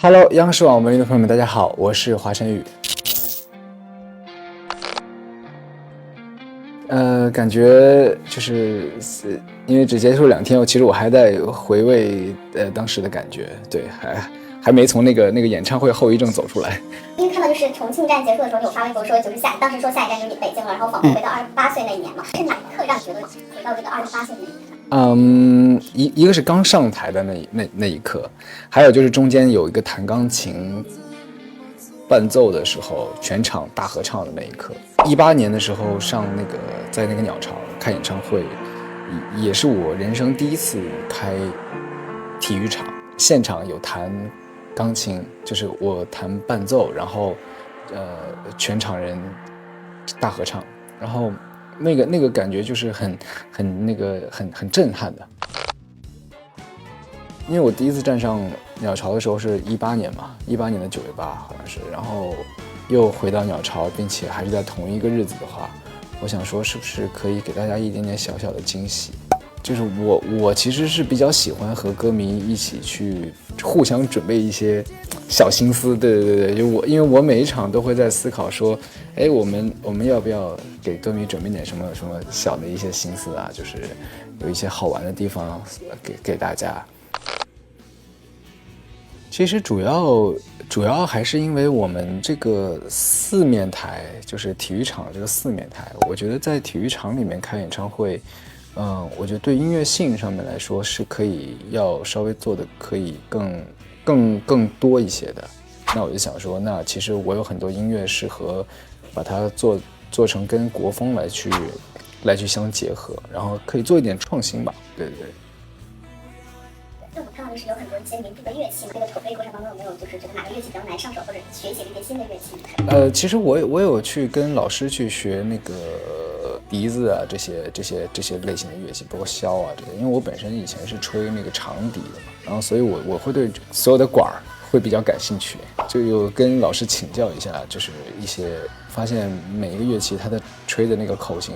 Hello，央视网文娱的朋友们，大家好，我是华晨宇。感觉就是因为只结束2天，其实我还在回味当时的感觉，对，还没从那个演唱会后遗症走出来。因为看到就是重庆站结束的时候，你有发微博说就是当时说下一站就是你北京了，然后仿佛回到28岁那一年嘛，是哪一刻让你觉得回到这个28岁那一年？一个是刚上台的那一刻，还有就是中间有一个弹钢琴伴奏的时候，全场大合唱的那一刻。18年的时候在那个鸟巢开演唱会，也是我人生第一次开体育场，现场有弹钢琴，就是我弹伴奏，然后全场人大合唱，然后那个感觉就是很震撼的。因为我第一次站上鸟巢的时候是18年嘛，18年的9月8好像是，然后又回到鸟巢，并且还是在同一个日子的话，我想说是不是可以给大家一点点小小的惊喜。就是我其实是比较喜欢和歌迷一起去互相准备一些小心思，对，就因为我每一场都会在思考说，哎，我们要不要给歌迷准备点什么小的一些心思啊，就是有一些好玩的地方给大家。其实主要还是因为我们这个4面台，就是体育场这个4面台，我觉得在体育场里面开演唱会，我觉得对音乐性上面来说是可以要稍微做的可以更多一些的。那我就想说，那其实我有很多音乐适合把它做成跟国风来去相结合，然后可以做一点创新吧。对。那我看到就是有很多一些民族的乐器嘛，这个筹备过程当中有没有就是觉得哪个乐器比较难上手，或者学习一些新的乐器？其实我有去跟老师去学那个笛子啊，这些类型的乐器，包括箫啊这些，因为我本身以前是吹那个长笛的嘛，然后所以我会对所有的管儿会比较感兴趣，就有跟老师请教一下，就是一些发现每一个乐器它的吹的那个口型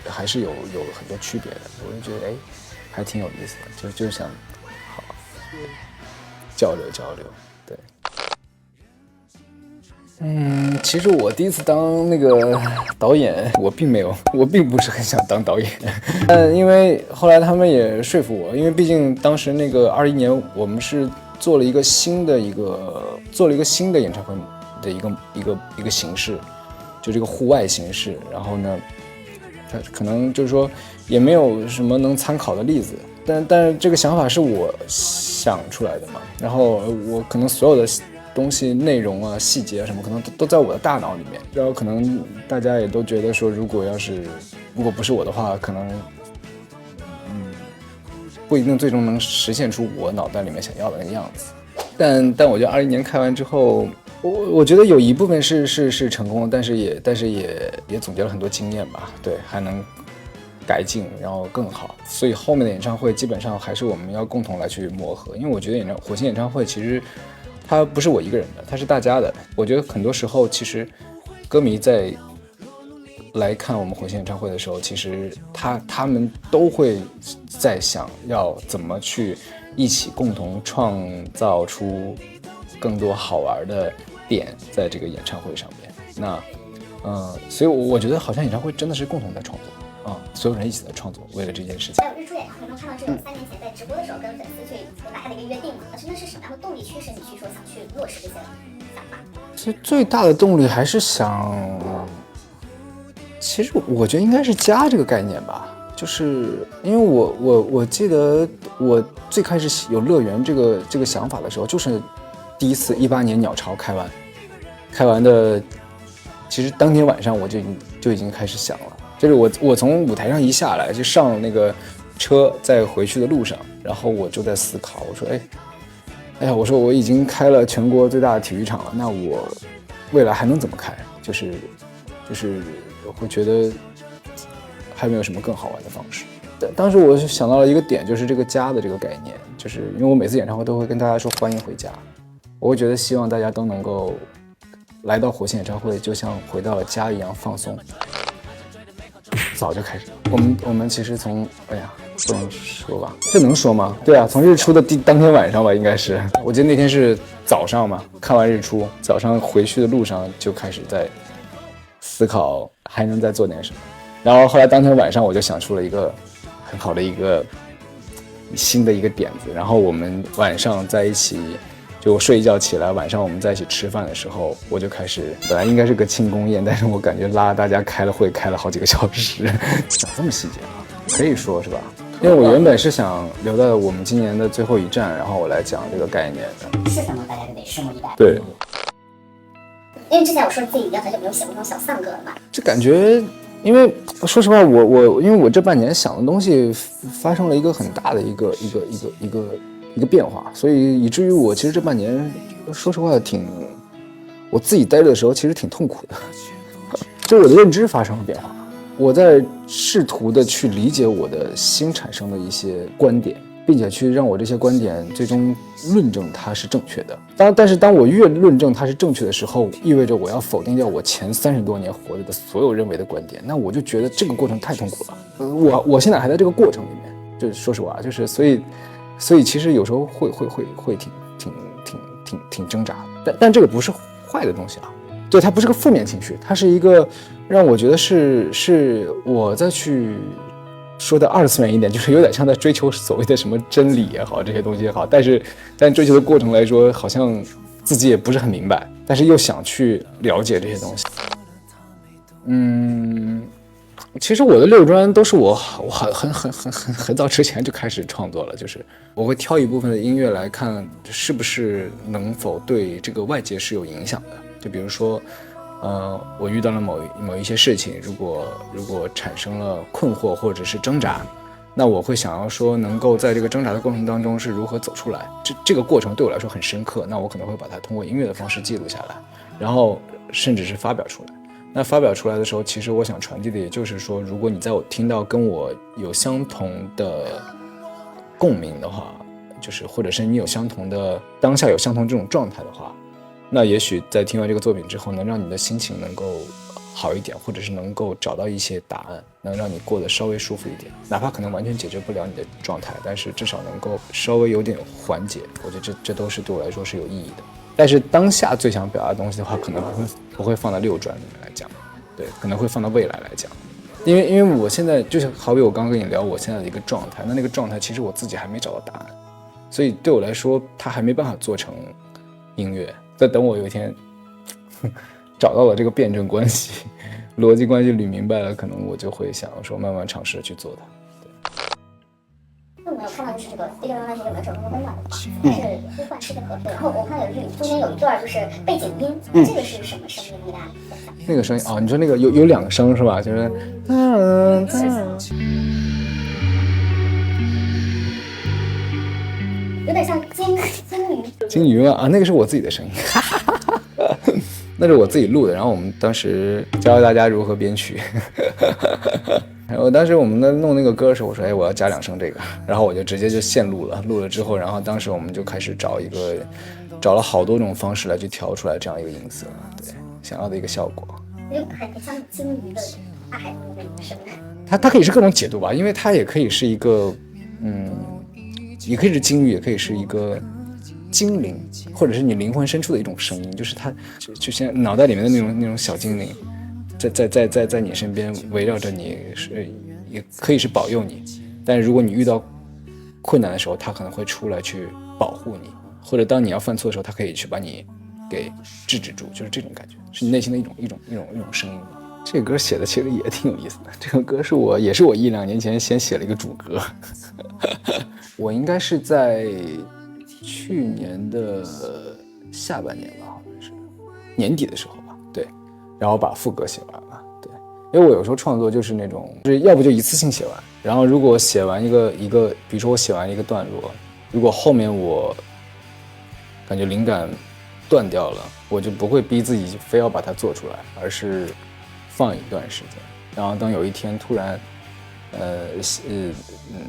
还是有很多区别的，我就觉得还挺有意思的，就想好交流，对。其实我第一次当那个导演，我并不是很想当导演，因为后来他们也说服我，因为毕竟当时那个21年我们是做了一个新的演唱会的一个形式，就这个户外形式，然后呢，它可能就是说也没有什么能参考的例子，但是这个想法是我想出来的嘛，然后我可能所有的东西内容啊细节啊什么可能都在我的大脑里面，然后可能大家也都觉得说如果不是我的话，可能不一定最终能实现出我脑袋里面想要的那个样子。但我觉得21年开完之后，我觉得有一部分是成功，但是也总结了很多经验吧，对，还能改进，然后更好。所以后面的演唱会基本上还是我们要共同来去磨合，因为我觉得火星演唱会其实它不是我一个人的，它是大家的。我觉得很多时候其实歌迷在来看我们火星演唱会的时候，其实他们都会在想要怎么去一起共同创造出更多好玩的点在这个演唱会上面。那所以我觉得好像演唱会真的是共同在创作啊，所有人一起在创作，为了这件事情。还有日出演唱会中看到是有3年前在直播的时候跟粉丝去打下的一个约定嘛，那是什么样的动力驱使你去说想去落实这些想法？其实最大的动力还是其实我觉得应该是家这个概念吧，就是因为我记得我最开始有乐园这个想法的时候，就是第一次18年鸟巢开完的，其实当天晚上我就已经开始想了，就是我从舞台上一下来就上那个车，在回去的路上，然后我就在思考，我说哎呀，我说我已经开了全国最大的体育场了，那我未来还能怎么开？就是我会觉得还没有什么更好玩的方式。当时我就想到了一个点，就是这个家的这个概念，就是因为我每次演唱会都会跟大家说欢迎回家，我会觉得希望大家都能够来到火星演唱会，就像回到了家一样放松。早就开始，我们其实从不能说吧？这能说吗？对啊，从日出的当天晚上吧，应该是。我记得那天是早上嘛，看完日出，早上回去的路上就开始在思考还能再做点什么。然后后来当天晚上我就想出了一个很好的一个新的一个点子，然后我们晚上在一起。就我睡一觉起来，晚上我们在一起吃饭的时候，我就开始，本来应该是个庆功宴，但是我感觉拉大家开了会，开了好几个小时，讲这么细节啊，可以说是吧？因为我原本是想留到我们今年的最后一站，然后我来讲这个概念的。是什么？大家就得拭目以待。对，因为之前我说自己已经很久没有写过那种小丧歌了嘛，这感觉，因为说实话，因为我这半年想的东西发生了一个很大的一个变化，所以以至于我其实这半年，说实话我自己待着的时候其实挺痛苦的，就我的认知发生了变化，我在试图的去理解我的新产生的一些观点，并且去让我这些观点最终论证它是正确的。但是当我越论证它是正确的时候，意味着我要否定掉我前30多年活着的所有认为的观点，那我就觉得这个过程太痛苦了。我现在还在这个过程里面，就是说实话，就是所以其实有时候会挺挣扎的，但这个不是坏的东西啊，对，它不是个负面情绪，它是一个让我觉得是我再去说的二次元一点，就是有点像在追求所谓的什么真理也好，这些东西也好，但追求的过程来说，好像自己也不是很明白，但是又想去了解这些东西。其实我的六专都是我很早之前就开始创作了，就是我会挑一部分的音乐来看是不是能否对这个外界是有影响的。就比如说，我遇到了某一些事情，如果产生了困惑或者是挣扎，那我会想要说能够在这个挣扎的过程当中是如何走出来。这个过程对我来说很深刻，那我可能会把它通过音乐的方式记录下来，然后甚至是发表出来。那发表出来的时候，其实我想传递的也就是说，如果你在我听到跟我有相同的共鸣的话，就是或者是你有相同的当下有相同这种状态的话，那也许在听完这个作品之后，能让你的心情能够好一点，或者是能够找到一些答案，能让你过得稍微舒服一点，哪怕可能完全解决不了你的状态，但是至少能够稍微有点缓解，我觉得这都是对我来说是有意义的。但是当下最想表达的东西的话，可能不会放到六专里面来讲，对，可能会放到未来来讲，因为我现在就是好比我刚跟你聊我现在的一个状态，那个状态其实我自己还没找到答案，所以对我来说，它还没办法做成音乐。再等我有一天找到了这个辩证关系、逻辑关系捋明白了，可能我就会想说慢慢尝试去做它。那我没有看到就是这个第六张专辑有没有整个温暖的话，它是呼唤式的和对，然后我看到中间有一段就是背景音，这个是什么声音？你大家分享。那个声音哦，你说那个有两声是吧？就是有点像金鱼嘛啊，那个是我自己的声音，那是我自己录的。然后我们当时教大家如何编曲。然后当时我们在弄那个歌的时候，我说我要加2声这个，然后我就直接就现录了。录了之后，然后当时我们就开始找了好多种方式来去调出来这样一个音色，对，想要的一个效果。就很像金鱼的大海中的那个声音。它可以是各种解读吧，因为它也可以是一个也可以是金鱼，也可以是一个精灵，或者是你灵魂深处的一种声音，就是它就像脑袋里面的那种小精灵，在你身边围绕着你，也可以是保佑你。但是如果你遇到困难的时候，它可能会出来去保护你，或者当你要犯错的时候，它可以去把你给制止住，就是这种感觉，是你内心的一种声音。这个歌写的其实也挺有意思的。这个歌也是我1-2年前先写了一个主歌，我应该是在去年的下半年吧，好像是年底的时候吧，对，然后把副歌写完了，对，因为我有时候创作就是那种，就是要不就一次性写完，然后如果写完一个，比如说我写完一个段落，如果后面我感觉灵感断掉了，我就不会逼自己非要把它做出来，而是放一段时间，然后当有一天突然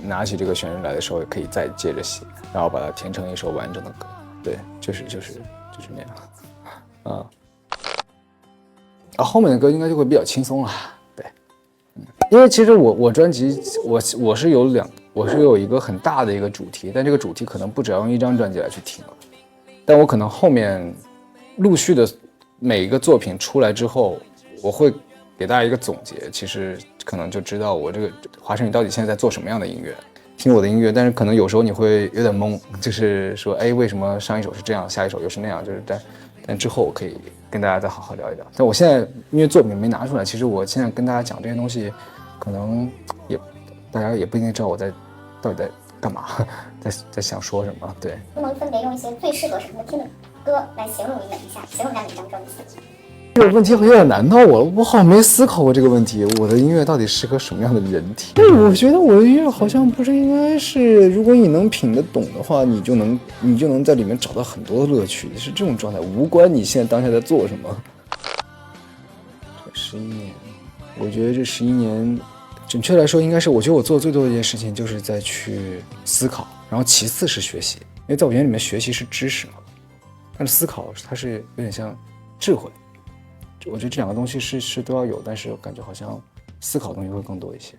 拿起这个旋律来的时候，可以再接着写，然后把它填成一首完整的歌。对，就是那样。后面的歌应该就会比较轻松了。对，因为其实我专辑我是有我是有一个很大的一个主题，但这个主题可能不只要用一张专辑来去听了，但我可能后面陆续的每一个作品出来之后，我会给大家一个总结，其实可能就知道我这个华晨宇到底现在在做什么样的音乐，听我的音乐，但是可能有时候你会有点懵，就是说，哎，为什么上一首是这样，下一首又是那样，就是但之后我可以跟大家再好好聊一聊。但我现在音乐作品没拿出来，其实我现在跟大家讲这些东西，可能大家也不一定知道我到底在干嘛，在想说什么。对，不能分别用一些最适合什么听的歌来形容你每一下，形容一下每张专辑。这个问题有点难到我了，我好像没思考过这个问题。我的音乐到底适合什么样的人听？我觉得我的音乐好像不是应该是，如果你能品得懂的话，你就能在里面找到很多的乐趣，是这种状态，无关你现在当下在做什么。这11年，我觉得这11年，准确来说应该是，我觉得我做最多的一件事情就是在去思考，然后其次是学习，因为在我眼里面学习是知识嘛，但是思考它是有点像智慧。我觉得这两个东西是都要有，但是我感觉好像思考的东西会更多一些。